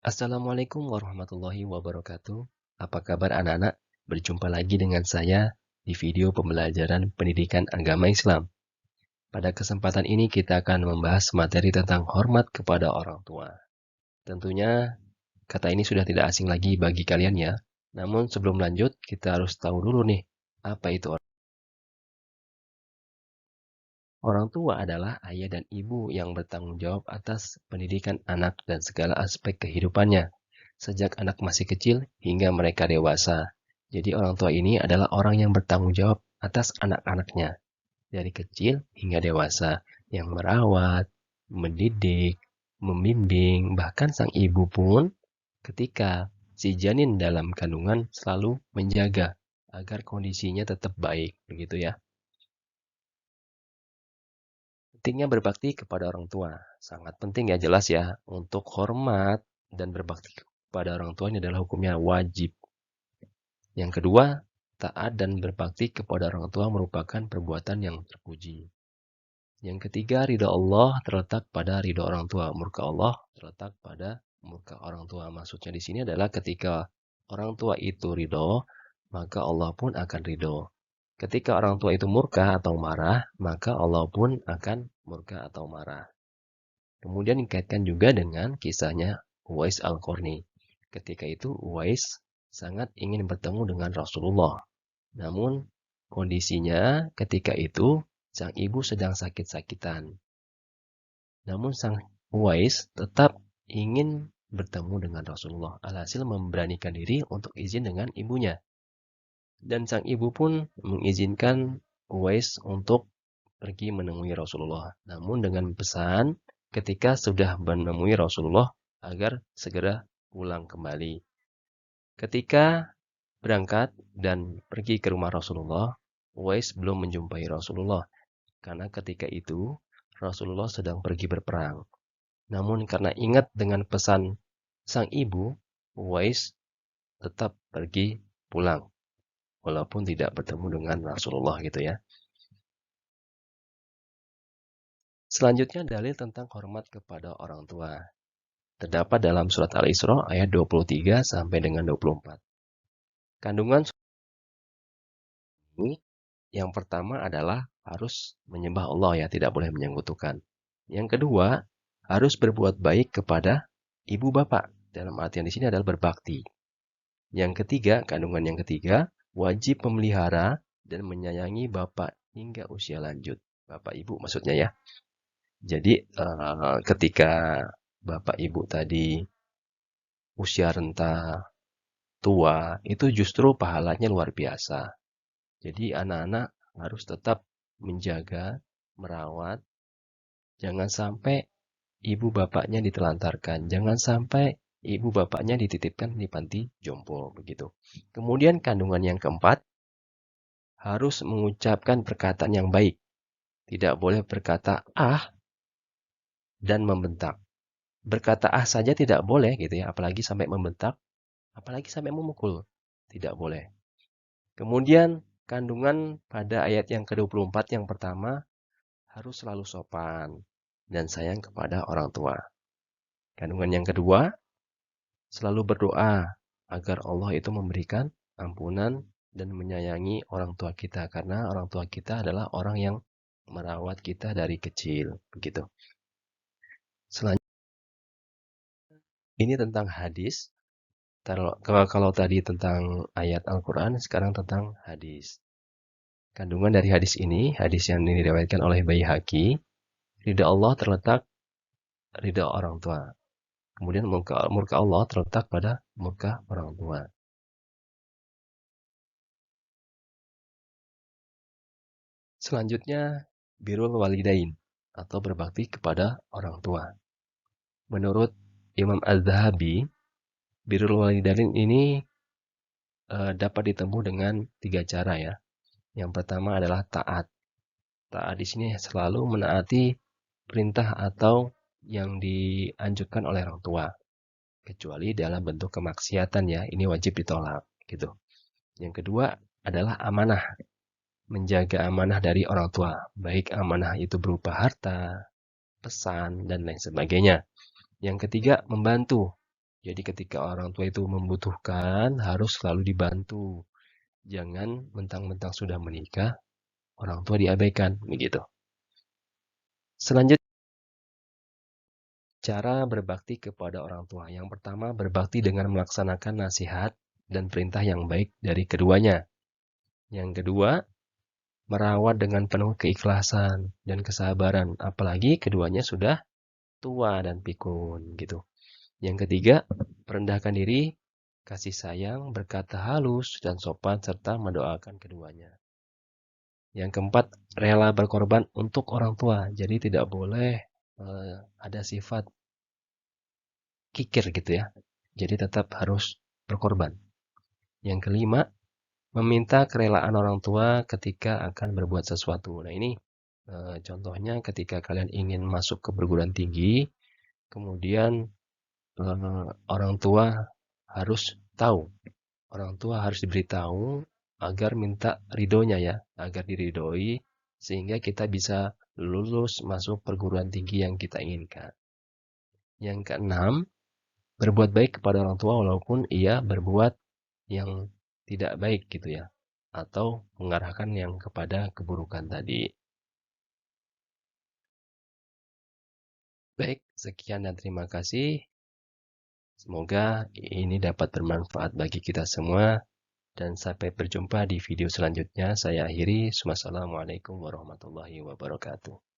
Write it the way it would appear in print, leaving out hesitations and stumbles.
Assalamualaikum warahmatullahi wabarakatuh. Apa kabar anak-anak? Berjumpa lagi dengan saya di video pembelajaran pendidikan agama Islam. Pada kesempatan ini kita akan membahas materi tentang hormat kepada orang tua. Tentunya kata ini sudah tidak asing lagi bagi kalian ya. Namun sebelum lanjut, kita harus tahu dulu nih, apa itu orang tua? Orang tua adalah ayah dan ibu yang bertanggung jawab atas pendidikan anak dan segala aspek kehidupannya, sejak anak masih kecil hingga mereka dewasa. Jadi orang tua ini adalah orang yang bertanggung jawab atas anak-anaknya, dari kecil hingga dewasa, yang merawat, mendidik, membimbing, bahkan sang ibu pun ketika si janin dalam kandungan selalu menjaga agar kondisinya tetap baik, begitu ya. Pentingnya berbakti kepada orang tua. Sangat penting ya, jelas ya. Untuk hormat dan berbakti kepada orang tua ini adalah hukumnya wajib. Yang kedua, taat dan berbakti kepada orang tua merupakan perbuatan yang terpuji. Yang ketiga, ridha Allah terletak pada ridha orang tua. Murka Allah terletak pada murka orang tua. Maksudnya di sini adalah ketika orang tua itu ridho, maka Allah pun akan ridho. Ketika orang tua itu murka atau marah, maka Allah pun akan murka atau marah. Kemudian dikaitkan juga dengan kisahnya Uwais Al-Qarni. Ketika itu Uwais sangat ingin bertemu dengan Rasulullah. Namun kondisinya ketika itu sang ibu sedang sakit-sakitan. Namun sang Uwais tetap ingin bertemu dengan Rasulullah. Alhasil memberanikan diri untuk izin dengan ibunya. Dan sang ibu pun mengizinkan Uwais untuk pergi menemui Rasulullah. Namun dengan pesan ketika sudah menemui Rasulullah agar segera pulang kembali. Ketika berangkat dan pergi ke rumah Rasulullah, Uwais belum menjumpai Rasulullah karena ketika itu Rasulullah sedang pergi berperang. Namun karena ingat dengan pesan sang ibu, Uwais tetap pergi pulang walaupun tidak bertemu dengan Rasulullah gitu ya. Selanjutnya dalil tentang hormat kepada orang tua. Terdapat dalam surat Al-Isra ayat 23 sampai dengan 24. Kandungan ini yang pertama adalah harus menyembah Allah ya, tidak boleh menyekutukan. Yang kedua, harus berbuat baik kepada ibu bapak. Dalam artian di sini adalah berbakti. Yang ketiga, kandungan yang ketiga, wajib memelihara dan menyayangi bapak hingga usia lanjut. Bapak ibu maksudnya ya. Jadi ketika bapak ibu tadi usia renta, tua, itu justru pahalanya luar biasa. Jadi anak-anak harus tetap menjaga, merawat, jangan sampai ibu bapaknya ditelantarkan, jangan sampai ibu bapaknya dititipkan di panti jompo, begitu. Kemudian kandungan yang keempat, harus mengucapkan perkataan yang baik. Tidak boleh berkata ah dan membentak. Berkata ah saja tidak boleh gitu ya, apalagi sampai membentak, apalagi sampai memukul. Tidak boleh. Kemudian kandungan pada ayat yang ke-24 yang pertama, harus selalu sopan dan sayang kepada orang tua. Kandungan yang kedua, selalu berdoa agar Allah itu memberikan ampunan dan menyayangi orang tua kita. Karena orang tua kita adalah orang yang merawat kita dari kecil. Begitu. Selanjutnya, ini tentang hadis. Kalau tadi tentang ayat Al-Quran, sekarang tentang hadis. Kandungan dari hadis ini, hadis yang diriwayatkan oleh Baihaqi, ridha Allah terletak ridha orang tua. Kemudian murka Allah terletak pada murka orang tua. Selanjutnya, birrul walidain atau berbakti kepada orang tua. Menurut Imam Az-Zahabi, birrul walidain ini dapat ditempuh dengan 3 cara ya. Yang pertama adalah taat. Taat di sini selalu menaati perintah atau yang dianjurkan oleh orang tua. Kecuali dalam bentuk kemaksiatan ya, ini wajib ditolak gitu. Yang kedua adalah amanah. Menjaga amanah dari orang tua, baik amanah itu berupa harta, pesan, dan lain sebagainya. Yang ketiga, membantu Jadi ketika orang tua itu membutuhkan, harus selalu dibantu. Jangan mentang-mentang sudah menikah, orang tua diabaikan, begitu. Selanjutnya, cara berbakti kepada orang tua. Yang pertama, berbakti dengan melaksanakan nasihat dan perintah yang baik dari keduanya. Yang kedua, merawat dengan penuh keikhlasan dan kesabaran, apalagi keduanya sudah tua dan pikun, gitu. Yang ketiga, merendahkan diri, kasih sayang, berkata halus dan sopan, serta mendoakan keduanya. Yang keempat, rela berkorban untuk orang tua. Jadi tidak boleh ada sifat kikir gitu ya. Jadi tetap harus berkorban. Yang kelima, meminta kerelaan orang tua ketika akan berbuat sesuatu. Nah ini contohnya ketika kalian ingin masuk ke perguruan tinggi, kemudian orang tua harus tahu, orang tua harus diberitahu agar minta ridhonya ya, agar diridhoi sehingga kita bisa lulus masuk perguruan tinggi yang kita inginkan. Yang keenam, berbuat baik kepada orang tua walaupun ia berbuat yang tidak baik gitu ya, atau mengarahkan yang kepada keburukan tadi. Baik, sekian dan terima kasih. Semoga ini dapat bermanfaat bagi kita semua. Dan sampai berjumpa di video selanjutnya. Saya akhiri. Wassalamualaikum warahmatullahi wabarakatuh.